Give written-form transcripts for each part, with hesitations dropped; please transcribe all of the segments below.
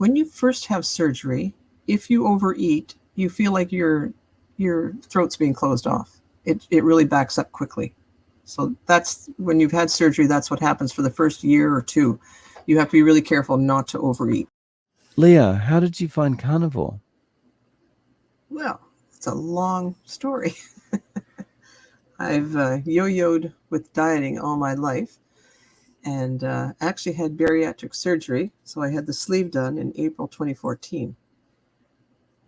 when you first have surgery, if you overeat, you feel like your throat's being closed off. It really backs up quickly. So that's when you've had surgery, that's what happens for the first year or two. You have to be really careful not to overeat. Leah, how did you find Carnivore? Well, it's a long story. I've yo-yoed with dieting all my life, and actually had bariatric surgery. So I had the sleeve done in April 2014.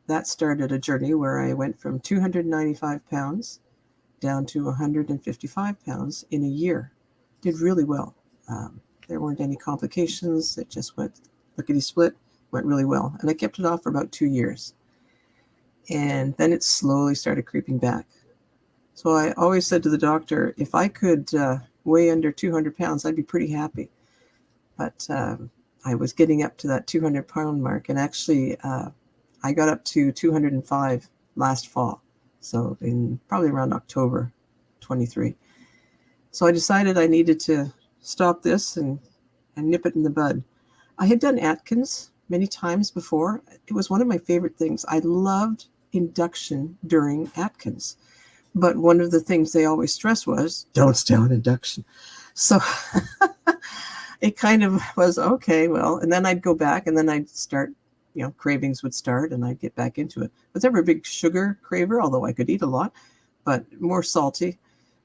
That started a journey where I went from 295 pounds down to 155 pounds in a year. Did really well. There weren't any complications. It just went lickety-split, went really well. And I kept it off for about 2 years. And then it slowly started creeping back. So I always said to the doctor, if I could weigh under 200 pounds, I'd be pretty happy. But I was getting up to that 200-pound mark. And actually, I got up to 205 last fall. So in probably around October 23. So I decided I needed to stop this and nip it in the bud. I had done Atkins many times before. It was one of my favorite things. I loved induction during Atkins. But one of the things they always stress was, don't stay on induction. So it kind of was, okay, well, and then I'd go back and then I'd start, cravings would start and I'd get back into it. I was never a big sugar craver, although I could eat a lot, but more salty,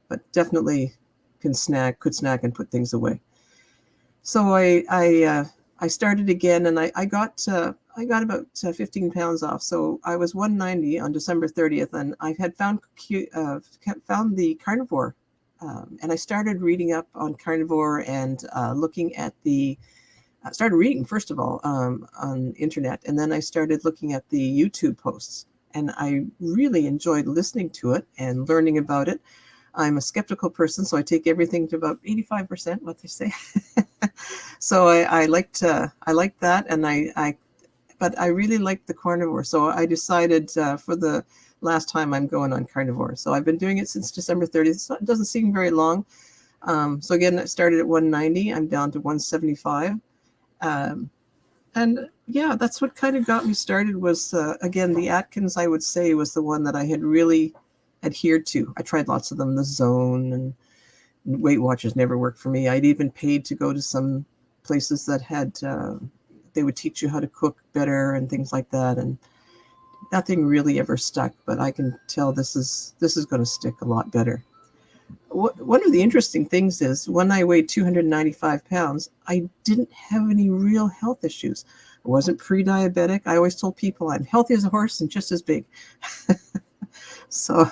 but definitely could snack and put things away. So I started again, and I got about 15 pounds off. So I was 190 on December 30th, and I had found the Carnivore, and I started reading up on Carnivore and looking at I started reading first of all on internet, and then I started looking at the YouTube posts, and I really enjoyed listening to it and learning about it. I'm a skeptical person, so I take everything to about 85%, what they say. So I liked that, and but I really liked the Carnivore. So I decided for the last time I'm going on Carnivore. So I've been doing it since December 30th. So it doesn't seem very long. So again, I started at 190. I'm down to 175. And yeah, that's what kind of got me started was, again, the Atkins, I would say, was the one that I had really adhered to. I tried lots of them, the Zone and Weight Watchers never worked for me. I'd even paid to go to some places that had, they would teach you how to cook better and things like that. And nothing really ever stuck, but I can tell this is going to stick a lot better. One of the interesting things is when I weighed 295 pounds, I didn't have any real health issues. I wasn't pre-diabetic. I always told people I'm healthy as a horse and just as big. So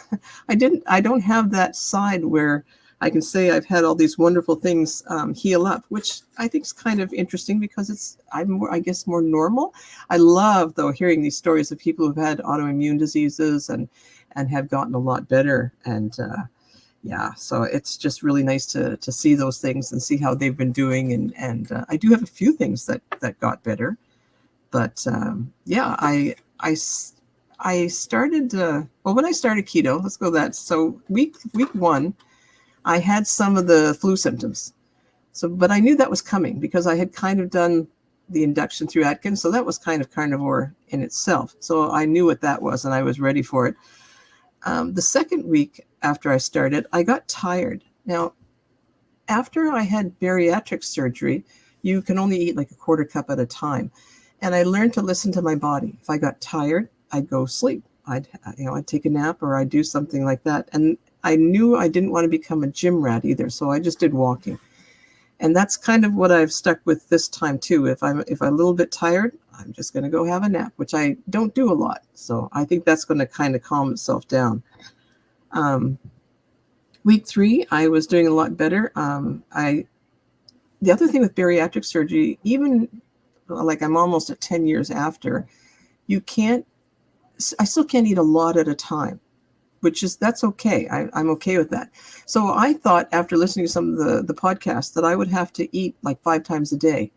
I don't have that side where I can say I've had all these wonderful things heal up, which I think is kind of interesting because I'm more normal. I love, though, hearing these stories of people who've had autoimmune diseases and have gotten a lot better. And yeah, so it's just really nice to see those things and see how they've been doing. And I do have a few things that got better. But yeah, I started, when I started keto, let's go that. So week 1, I had some of the flu symptoms. But I knew that was coming because I had kind of done the induction through Atkins. So that was kind of Carnivore in itself. So I knew what that was and I was ready for it. The second week after I started, I got tired. Now, after I had bariatric surgery, you can only eat like a quarter cup at a time. And I learned to listen to my body. If I got tired, I'd go sleep. I'd take a nap or I'd do something like that. And I knew I didn't want to become a gym rat either. So I just did walking. And that's kind of what I've stuck with this time too. If I'm a little bit tired, I'm just going to go have a nap, which I don't do a lot. So I think that's going to kind of calm itself down. Week 3, I was doing a lot better. The other thing with bariatric surgery, even like I'm almost at 10 years after, I still can't eat a lot at a time, that's okay. I'm okay with that. So I thought after listening to some of the podcasts that I would have to eat like 5 times a day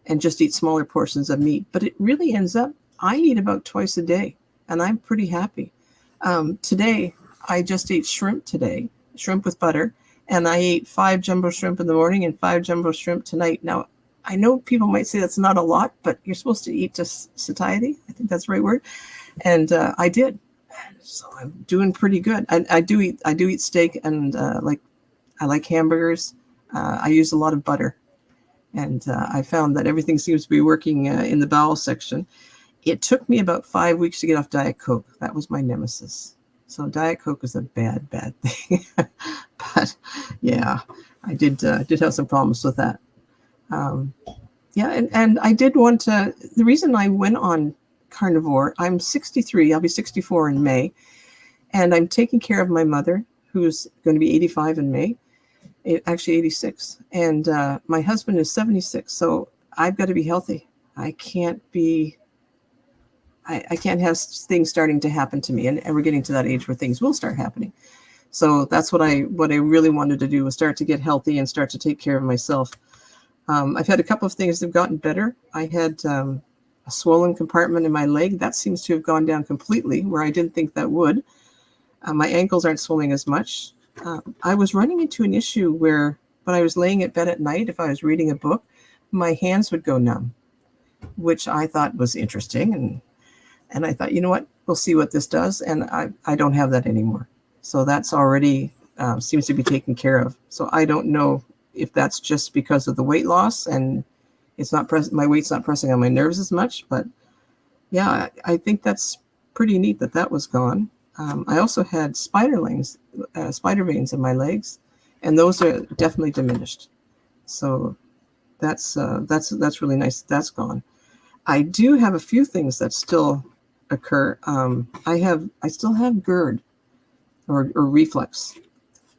and just eat smaller portions of meat. But it really ends up, I eat about twice a day and I'm pretty happy. Today, I just ate shrimp with butter. And I ate 5 jumbo shrimp in the morning and 5 jumbo shrimp tonight. Now, I know people might say that's not a lot, but you're supposed to eat to satiety. I think that's the right word. And I did. So I'm doing pretty good. I do eat steak, and I like hamburgers. I use a lot of butter, and I found that everything seems to be working in the bowel section. It took me about 5 weeks to get off Diet Coke. That was my nemesis. So Diet Coke is a bad thing. But yeah, I did have some problems with that. Yeah, and I did want to. The reason I went on carnivore, I'm 63. I'll be 64 in May, and I'm taking care of my mother, who's going to be 85 in May. Actually 86, and my husband is 76. So I've got to be healthy. I can't have things starting to happen to me, and we're getting to that age where things will start happening. So that's what I really wanted to do, was start to get healthy and start to take care of myself. I've had a couple of things that have gotten better. I had a swollen compartment in my leg. That seems to have gone down completely, where I didn't think that would. My ankles aren't swelling as much. I was running into an issue where when I was laying at bed at night, if I was reading a book, my hands would go numb, which I thought was interesting. And I thought, you know what, we'll see what this does. And I don't have that anymore. So that's already seems to be taken care of. So I don't know if that's just because of the weight loss and it's not my weight's not pressing on my nerves as much. But yeah, I think that's pretty neat that was gone. I also had spider veins in my legs, and those are definitely diminished. So that's really nice. That's gone. I do have a few things that still occur. I still have GERD or reflux.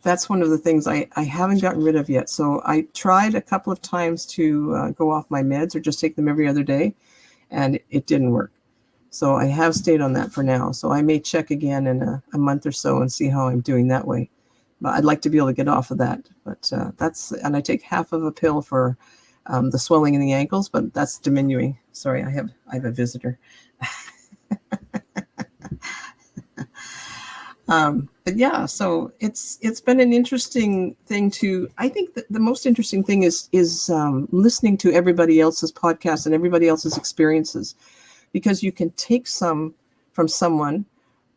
That's one of the things I haven't gotten rid of yet. So I tried a couple of times to go off my meds or just take them every other day, and it didn't work. So I have stayed on that for now. So I may check again in a month or so and see how I'm doing that way. But I'd like to be able to get off of that. But and I take half of a pill for the swelling in the ankles, but that's diminuing. Sorry, I have a visitor. But yeah, so it's been an interesting thing to. I think that the most interesting thing is listening to everybody else's podcasts and everybody else's experiences, because you can take some from someone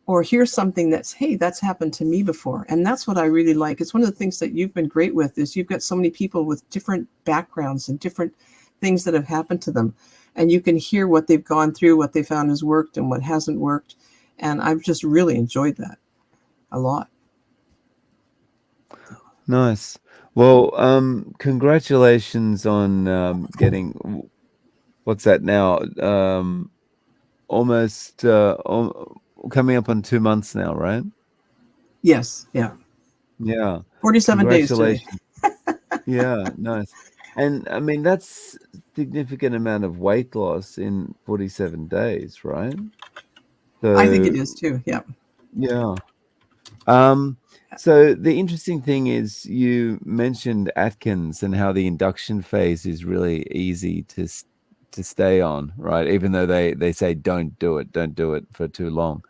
or hear something that's, hey, that's happened to me before. And that's what I really like. It's one of the things that you've been great with, is you've got so many people with different backgrounds and different things that have happened to them. And you can hear what they've gone through, what they found has worked and what hasn't worked. And I've just really enjoyed that a lot. Nice. Well, congratulations on getting, what's that now? Almost coming up on 2 months now, right? Yes. Yeah. Yeah. 47 days today. Yeah, nice. And I mean, that's significant amount of weight loss in 47 days, right? So, I think it is too. Yeah. yeah. So the interesting thing is, you mentioned Atkins and how the induction phase is really easy to stay on, right? Even though they say don't do it for too long.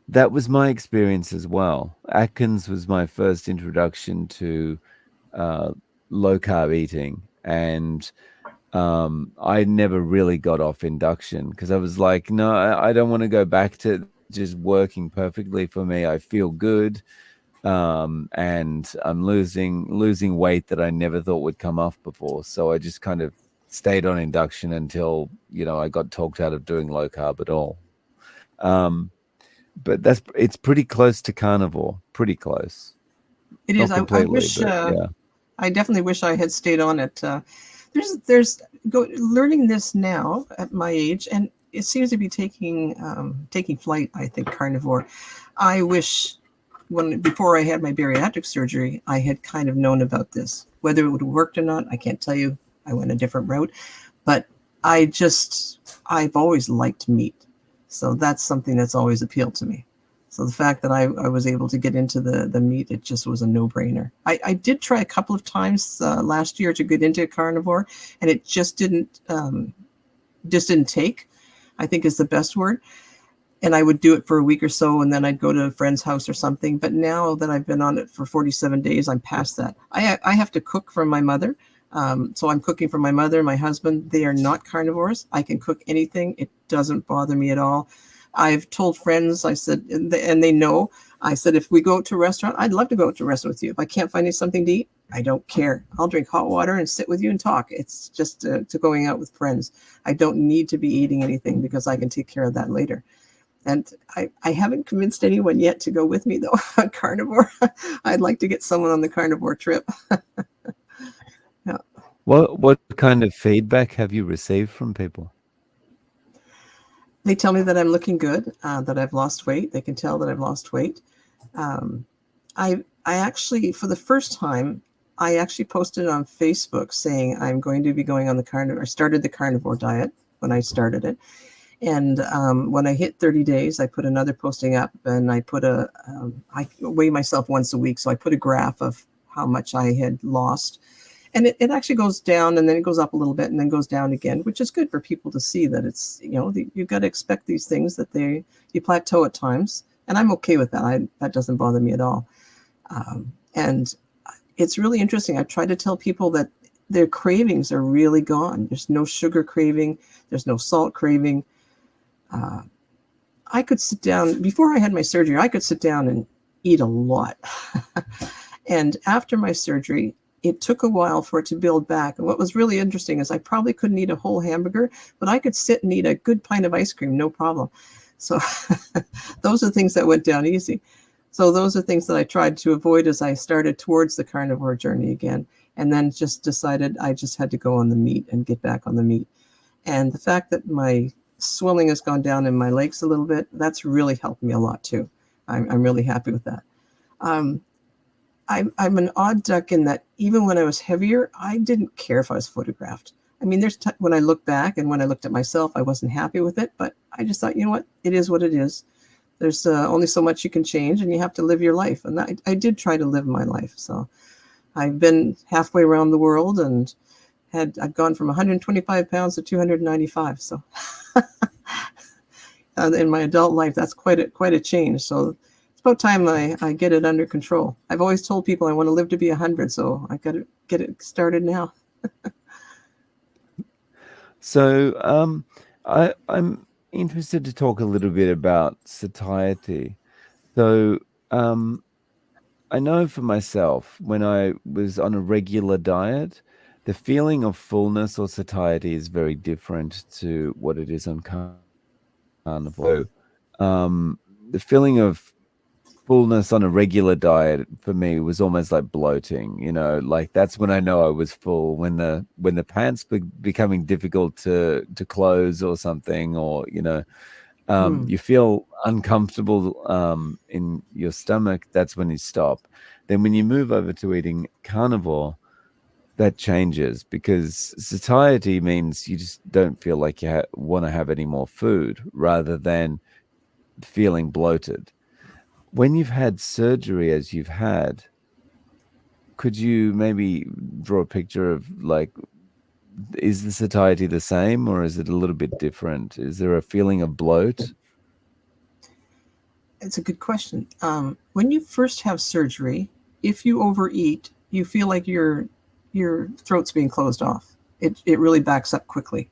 That was my experience as well. Atkins was my first introduction to low carb eating, and I never really got off induction because I was like, no, I don't want to go back to just working perfectly for me. I feel good, and I'm losing weight that I never thought would come off before. So I just kind of stayed on induction until, I got talked out of doing low carb at all. But it's pretty close to carnivore, pretty close. It Not is. I completely, wish. but yeah. I definitely wish I had stayed on it. There's learning this now at my age, and it seems to be taking flight. I think carnivore. I wish before I had my bariatric surgery, I had kind of known about this. Whether it would have worked or not, I can't tell you. I went a different route, but I've always liked meat, so that's something that's always appealed to me. So the fact that I was able to get into the meat, it just was a no-brainer. I did try a couple of times last year to get into carnivore, and it just didn't take, I think is the best word. And I would do it for a week or so, and then I'd go to a friend's house or something. But now that I've been on it for 47 days, I'm past that. I have to cook for my mother. So I'm cooking for my mother and my husband. They are not carnivores. I can cook anything. It doesn't bother me at all. I've told friends, I said, and they know, I said, if we go out to a restaurant, I'd love to go out to a restaurant with you. If I can't find you something to eat, I don't care. I'll drink hot water and sit with you and talk. It's just to going out with friends. I don't need to be eating anything because I can take care of that later. And I haven't convinced anyone yet to go with me, though, on carnivore. I'd like to get someone on the carnivore trip. Yeah. What kind of feedback have you received from people? They tell me that I'm looking good, that I've lost weight. They can tell that I've lost weight. Um, I actually, for the first time, I actually posted on Facebook saying I'm going to be going on the carnivore. I started the carnivore diet when I started it. And when I hit 30 days, I put another posting up, and I put I weigh myself once a week. So I put a graph of how much I had lost. And it actually goes down, and then it goes up a little bit and then goes down again, which is good for people to see that it's, you've got to expect these things, that you plateau at times. And I'm okay with that. That doesn't bother me at all. And it's really interesting. I try to tell people that their cravings are really gone. There's no sugar craving. There's no salt craving. I could sit down, before I had my surgery, I could sit down and eat a lot. And after my surgery, it took a while for it to build back. And what was really interesting is I probably couldn't eat a whole hamburger, but I could sit and eat a good pint of ice cream, no problem. So those are things that went down easy. So those are things that I tried to avoid as I started towards the carnivore journey again, and then just decided I just had to go on the meat and get back on the meat. And the fact that my swelling has gone down in my legs a little bit, that's really helped me a lot too. I'm really happy with that. I'm an odd duck in that even when I was heavier, I didn't care if I was photographed. I mean, there's when I look back and when I looked at myself, I wasn't happy with it, but I just thought, you know what, it is what it is. There's only so much you can change, and you have to live your life. And I did try to live my life. So I've been halfway around the world, and I've gone from 125 pounds to 295. So in my adult life, that's quite a change. So it's about time I get it under control. I've always told people I want to live to be 100, so I got to get it started now. So I'm interested to talk a little bit about satiety. So I know for myself, when I was on a regular diet, the feeling of fullness or satiety is very different to what it is on carnivore. The feeling of fullness on a regular diet for me was almost like bloating, like that's when I know I was full, when the pants becoming difficult to close or something, or you feel uncomfortable in your stomach, that's when you stop. Then when you move over to eating carnivore, that changes, because satiety means you just don't feel like you want to have any more food, rather than feeling bloated. When you've had surgery as you've had, could you maybe draw a picture of, like, is the satiety the same, or is it a little bit different? Is there a feeling of bloat? It's a good question. When you first have surgery, if you overeat, you feel like your throat's being closed off. It really backs up quickly.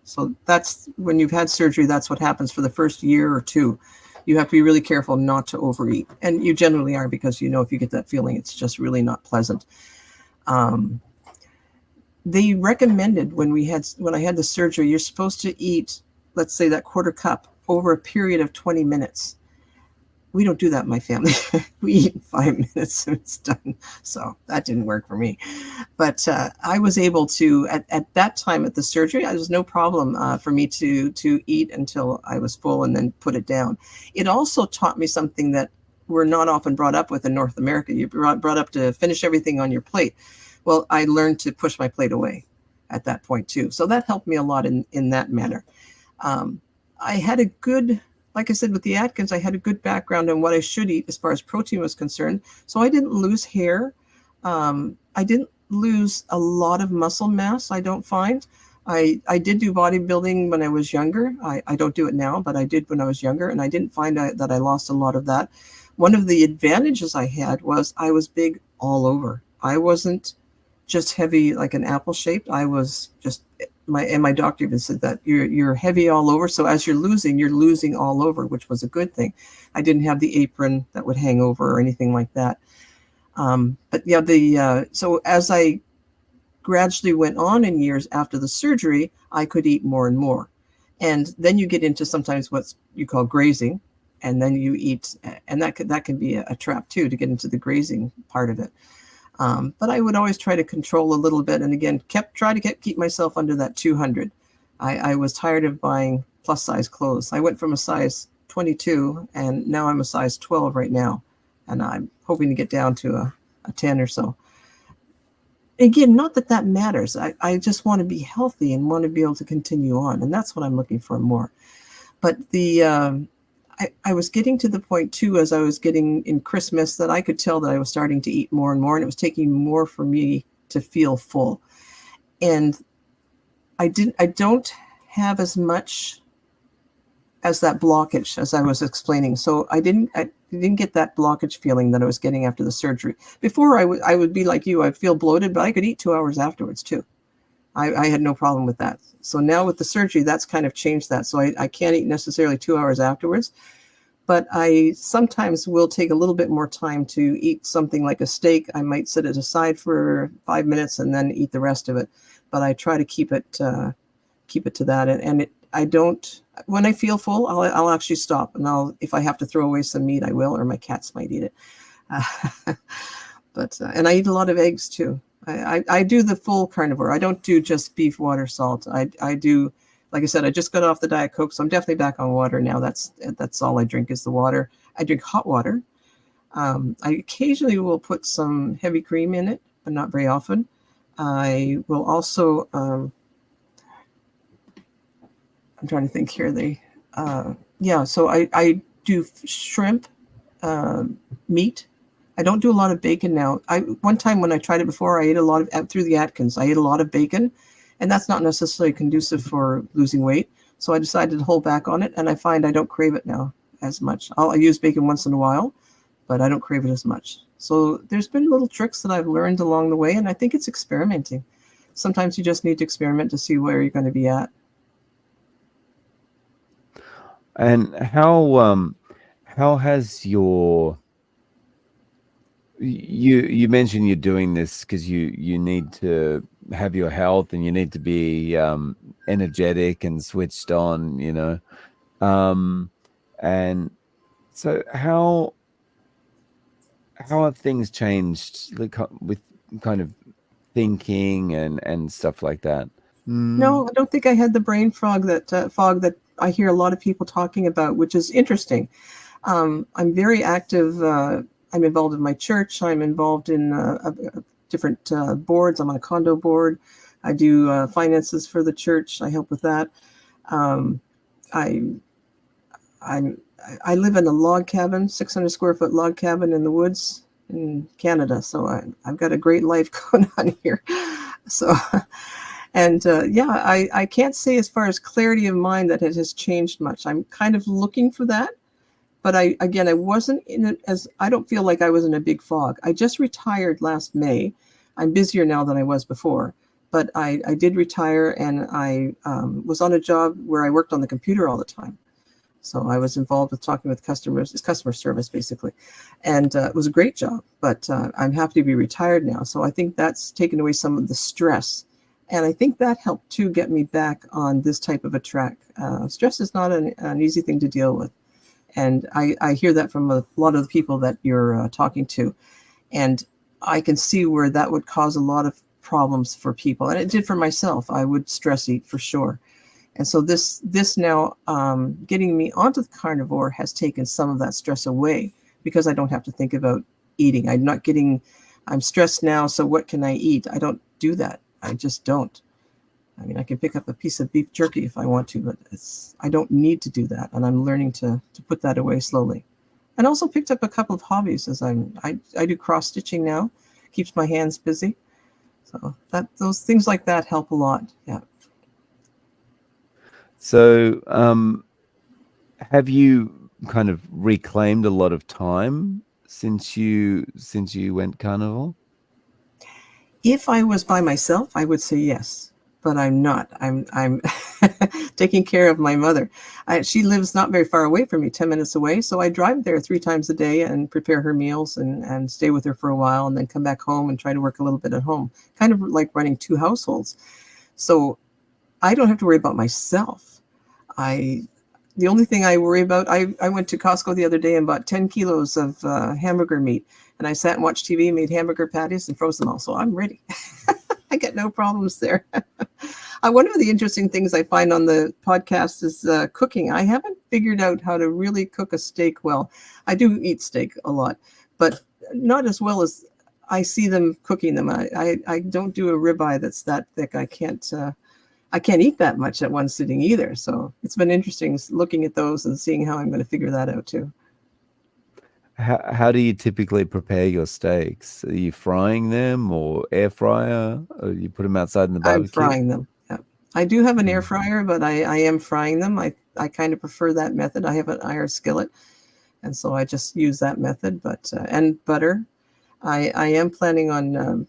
So that's when you've had surgery, that's what happens for the first year or two. You have to be really careful not to overeat. And you generally are, because if you get that feeling, it's just really not pleasant. They recommended when I had the surgery, you're supposed to eat, let's say, that quarter cup over a period of 20 minutes. We don't do that in my family. We eat in 5 minutes and it's done. So that didn't work for me. But I was able to, at that time at the surgery, it was no problem for me to eat until I was full and then put it down. It also taught me something that we're not often brought up with in North America. You're brought up to finish everything on your plate. Well, I learned to push my plate away at that point too. So that helped me a lot in that manner. I had a good, like I said, with the Atkins, I had a good background on what I should eat as far as protein was concerned. So I didn't lose hair. I didn't lose a lot of muscle mass, I don't find. I did do bodybuilding when I was younger. I don't do it now, but I did when I was younger, and I didn't find that I lost a lot of that. One of the advantages I had was I was big all over. I wasn't just heavy like an apple shaped. I was just my doctor even said that you're heavy all over. So as you're losing all over, which was a good thing. I didn't have the apron that would hang over or anything like that. But yeah, so as I gradually went on in years after the surgery, I could eat more and more. And then you get into sometimes what you call grazing, and then you eat, and that can be a trap too, to get into the grazing part of it. But I would always try to control a little bit, and again, keep myself under that 200. I was tired of buying plus size clothes. I went from a size 22, and now I'm a size 12 right now, and I'm hoping to get down to a 10 or so. Again, not that matters. I just want to be healthy and want to be able to continue on, and that's what I'm looking for more. But I was getting to the point too, as I was getting in Christmas, that I could tell that I was starting to eat more and more, and it was taking more for me to feel full. And I don't have as much as that blockage as I was explaining. So I didn't get that blockage feeling that I was getting after the surgery. Before I would be like you, I'd feel bloated, but I could eat 2 hours afterwards too. I had no problem with that. So now with the surgery, that's kind of changed that. So I can't eat necessarily 2 hours afterwards, but I sometimes will take a little bit more time to eat something like a steak. I might set it aside for 5 minutes and then eat the rest of it. But I try to keep it to that. And I don't, when I feel full, I'll actually stop, and if I have to throw away some meat, I will, or my cats might eat it. But and I eat a lot of eggs too. I do the full carnivore. I don't do just beef, water, salt. I do, like I said, I just got off the Diet Coke, so I'm definitely back on water now. That's all I drink is the water. I drink hot water. I occasionally will put some heavy cream in it, but not very often. I will also, I'm trying to think here. So I do shrimp, meat. I don't do a lot of bacon now. One time when I tried it before, I ate a lot of, through the Atkins, I ate a lot of bacon, and that's not necessarily conducive for losing weight. So I decided to hold back on it, and I find I don't crave it now as much. I use bacon once in a while, but I don't crave it as much. So there's been little tricks that I've learned along the way, and I think it's experimenting. Sometimes you just need to experiment to see where you're going to be at. And how has you mentioned you're doing this because you need to have your health and you need to be energetic and switched on, and so how have things changed, like, with kind of thinking and stuff like that? No, I don't think I had the brain fog that I hear a lot of people talking about, which is interesting. I'm very active. I'm involved in my church. I'm involved in different boards. I'm on a condo board. I do finances for the church. I help with that. I live in a log cabin, 600 square foot log cabin in the woods in Canada. So I've got a great life going on here. So, and I can't say as far as clarity of mind that it has changed much. I'm kind of looking for that. But I wasn't in it I don't feel like I was in a big fog. I just retired last May. I'm busier now than I was before, but I did retire, and I was on a job where I worked on the computer all the time. So I was involved with talking with customers. It's customer service basically. And it was a great job, but I'm happy to be retired now. So I think that's taken away some of the stress. And I think that helped to get me back on this type of a track. Stress is not an easy thing to deal with. And I hear that from a lot of the people that you're talking to. And I can see where that would cause a lot of problems for people. And it did for myself. I would stress eat for sure. And so this now getting me onto the carnivore has taken some of that stress away, because I don't have to think about eating. I'm stressed now, so what can I eat? I don't do that. I just don't. I mean, I can pick up a piece of beef jerky if I want to, but I don't need to do that. And I'm learning to put that away slowly. And also picked up a couple of hobbies as I do cross stitching now, keeps my hands busy. So those things like that help a lot. Yeah. So have you kind of reclaimed a lot of time since you went carnivore? If I was by myself, I would say yes, but I'm not. I'm taking care of my mother. She lives not very far away from me, 10 minutes away. So I drive there 3 times a day and prepare her meals and stay with her for a while and then come back home and try to work a little bit at home, kind of like running 2 households. So I don't have to worry about myself. I The only thing I worry about, I went to Costco the other day and bought 10 kilos of hamburger meat. And I sat and watched TV, made hamburger patties, and froze them all. So I'm ready. I get no problems there. One of the interesting things I find on the podcast is cooking. I haven't figured out how to really cook a steak well. I do eat steak a lot, but not as well as I see them cooking them. I don't do a ribeye that's that thick. I can't eat that much at one sitting either. So it's been interesting looking at those and seeing how I'm going to figure that out too. How do you typically prepare your steaks? Are you frying them or air fryer? Or you put them outside in the I'm barbecue? frying them. Yeah. I do have an air Mm. fryer, but I am frying them. I kind of prefer that method. I have an iron skillet, and so I just use that method. But and butter. I am planning on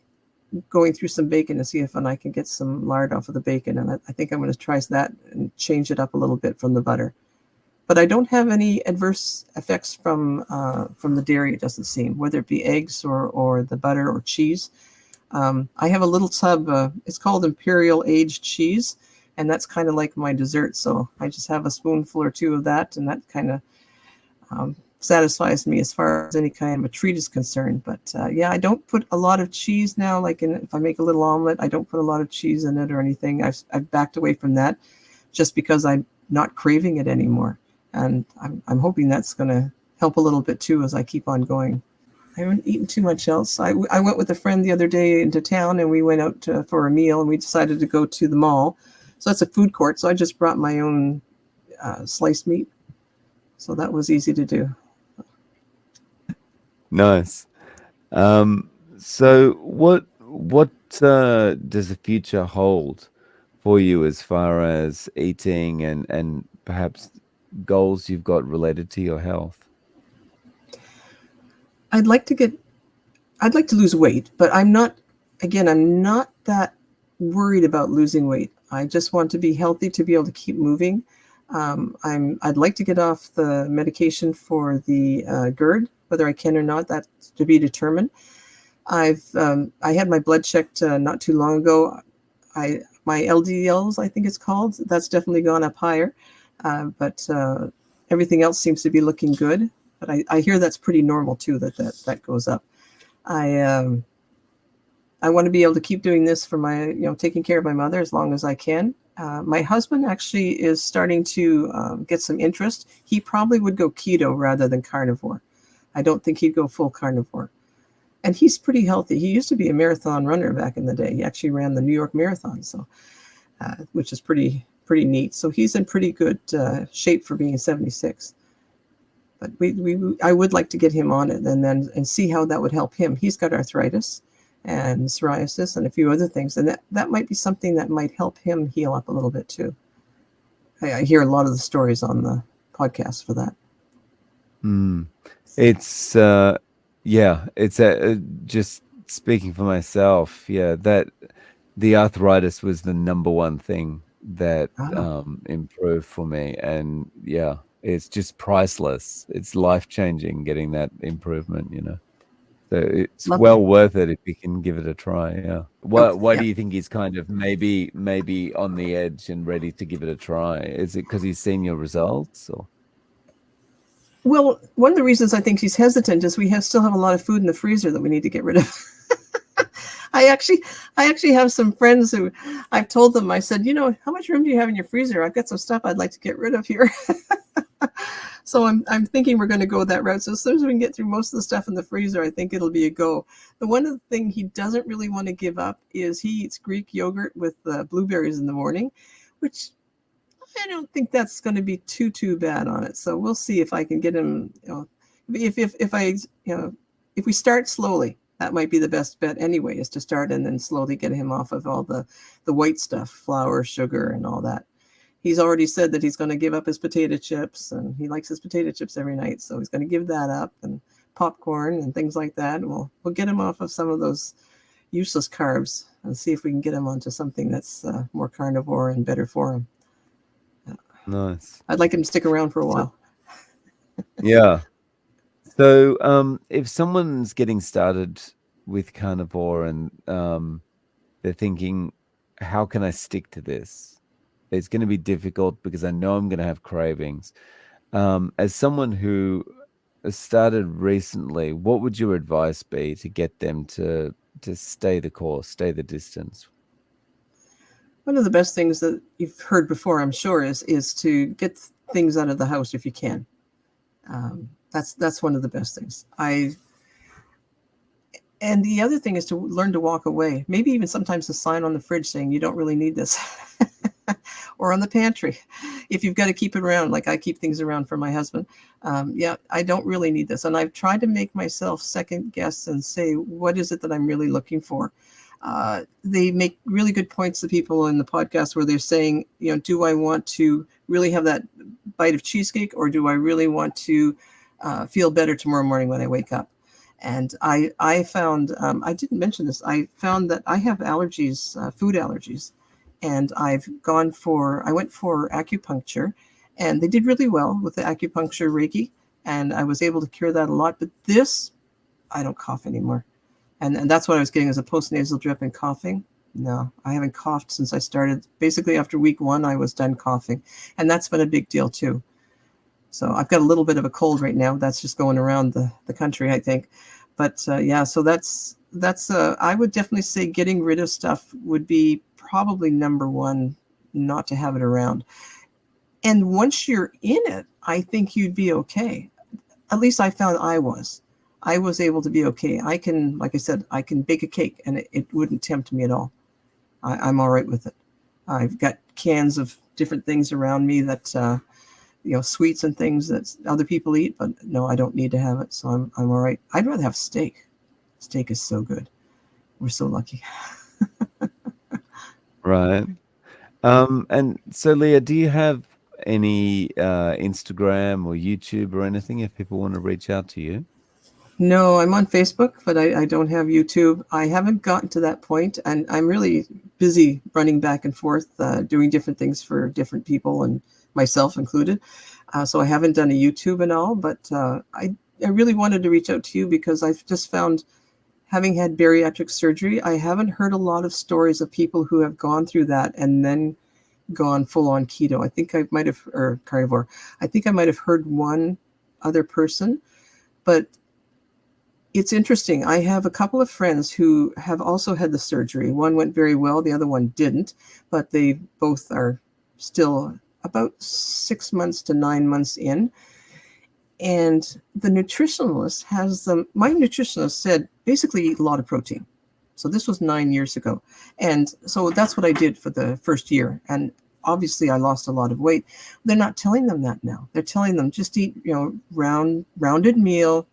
going through some bacon to see if I can get some lard off of the bacon, and I think I'm going to try that and change it up a little bit from the butter. But I don't have any adverse effects from the dairy. It doesn't seem, whether it be eggs or the butter or cheese. I have a little tub. It's called Imperial Aged Cheese, and that's kind of like my dessert. So I just have a spoonful or two of that, and that kind of satisfies me as far as any kind of a treat is concerned. But yeah, I don't put a lot of cheese now. Like if I make a little omelet, I don't put a lot of cheese in it or anything. I've backed away from that just because I'm not craving it anymore. And I'm hoping that's going to help a little bit too as I keep on going. I haven't eaten too much else. I went with a friend the other day into town, and we went out for a meal, and we decided to go to the mall. So that's a food court. So I just brought my own sliced meat. So that was easy to do. Nice. So what does the future hold for you as far as eating and perhaps goals you've got related to your health? I'd like to lose weight, but I'm not that worried about losing weight. I just want to be healthy to be able to keep moving. I'd like to get off the medication for the GERD, whether I can or not, that's to be determined. I had my blood checked not too long ago. My LDLs, I think it's called, that's definitely gone up higher, but everything else seems to be looking good. But I hear that's pretty normal too, that goes up. I want to be able to keep doing this for taking care of my mother as long as I can. My husband actually is starting to get some interest. He probably would go keto rather than carnivore. I don't think he'd go full carnivore. And he's pretty healthy. He used to be a marathon runner back in the day. He actually ran the New York Marathon, so which is pretty neat. So he's in pretty good shape for being 76. But I would like to get him on it and see how that would help him. He's got arthritis and psoriasis and a few other things, and that might be something that might help him heal up a little bit too. I hear a lot of the stories on the podcast for that. It's it's just speaking for myself. Yeah, that the arthritis was the number one thing that improved for me, and yeah, it's just priceless. It's life-changing getting that improvement, So it's Lovely. well worth it if you can give it a try. Yeah. Why Yeah. do you think he's kind of maybe on the edge and ready to give it a try? Is it because he's seen your results, or? Well, one of the reasons I think he's hesitant is we still have a lot of food in the freezer that we need to get rid of. I actually have some friends who I've told them, I said, how much room do you have in your freezer? I've got some stuff I'd like to get rid of here. So I'm thinking we're going to go that route. So as soon as we can get through most of the stuff in the freezer, I think it'll be a go. The one thing he doesn't really want to give up is he eats Greek yogurt with blueberries in the morning, which I don't think that's going to be too bad on it. So we'll see if I can get him, if we start slowly, that might be the best bet anyway, is to start and then slowly get him off of all the white stuff, flour, sugar, and all that. He's already said that he's going to give up his potato chips, and he likes his potato chips every night. So he's going to give that up, and popcorn and things like that. And we'll get him off of some of those, useless carbs and see if we can get them onto something that's more carnivore and better for them. Nice. I'd like him to stick around for a while. Yeah. So, if someone's getting started with carnivore and they're thinking, how can I stick to this? It's going to be difficult because I know I'm going to have cravings. As someone who started recently, what would your advice be to get them to stay the course, stay the distance? One of the best things that you've heard before, I'm sure, is to get things out of the house if you can. That's one of the best things. And the other thing is to learn to walk away. Maybe even sometimes a sign on the fridge saying you don't really need this, or on the pantry, if you've got to keep it around. Like I keep things around for my husband. Yeah, I don't really need this, and I've tried to make myself second guess and say, what is it that I'm really looking for? They make really good points, the people in the podcast, where they're saying, do I want to really have that bite of cheesecake, or do I really want to feel better tomorrow morning when I wake up? And I found, I didn't mention this, I found that I have allergies, food allergies, and I went for acupuncture, and they did really well with the acupuncture Reiki, and I was able to cure that a lot. But this, I don't cough anymore. And that's what I was getting, as a postnasal drip and coughing. No, I haven't coughed since I started. Basically, after week 1, I was done coughing. And that's been a big deal, too. So I've got a little bit of a cold right now. That's just going around the country, I think. But yeah, so that's I would definitely say getting rid of stuff would be probably number one, not to have it around. And once you're in it, I think you'd be okay. At least I found I was able to be okay. I can, like I said, I can bake a cake and it wouldn't tempt me at all. I'm all right with it. I've got cans of different things around me that, sweets and things that other people eat, but no, I don't need to have it. So I'm all right. I'd rather have steak. Steak is so good. We're so lucky. Right. And so, Leah, do you have any Instagram or YouTube or anything if people want to reach out to you? No, I'm on Facebook, but I don't have YouTube. I haven't gotten to that point, and I'm really busy running back and forth, doing different things for different people, and myself included. So I haven't done a YouTube and all, but I really wanted to reach out to you because I've just found, having had bariatric surgery, I haven't heard a lot of stories of people who have gone through that and then gone full on keto. I think I might have, or carnivore. I think I might have heard one other person, but it's interesting. I have a couple of friends who have also had the surgery. One went very well, the other one didn't, but they both are still about 6 months to 9 months in. And the nutritionalist has them, my nutritionist said, basically eat a lot of protein. So this was 9 years ago. And so that's what I did for the first year. And obviously I lost a lot of weight. They're not telling them that now. They're telling them just eat, rounded meal,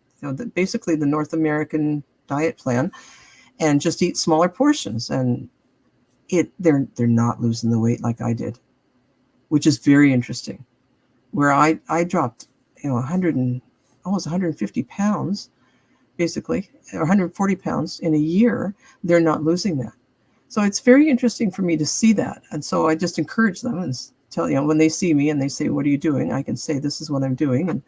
basically the North American diet plan, and just eat smaller portions. And they're not losing the weight like I did, which is very interesting. Where I dropped, 100 and almost 150 pounds, basically, or 140 pounds in a year. They're not losing that. So it's very interesting for me to see that. And so I just encourage them and tell, when they see me and they say, what are you doing? I can say, this is what I'm doing. And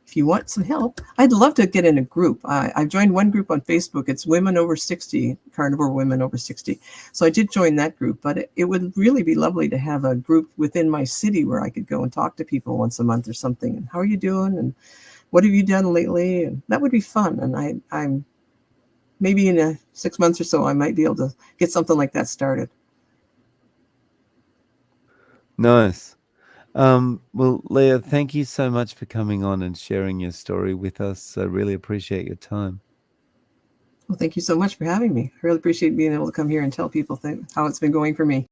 if you want some help, I'd love to get in a group. I've joined one group on Facebook. It's Women Over 60, Carnivore Women Over 60. So I did join that group, but it would really be lovely to have a group within my city where I could go and talk to people once a month or something. And how are you doing? And what have you done lately? And that would be fun. And I'm maybe in 6 months or so, I might be able to get something like that started. Nice. Well, Leah, thank you so much for coming on and sharing your story with us. I really appreciate your time. Well, thank you so much for having me. I really appreciate being able to come here and tell people how it's been going for me.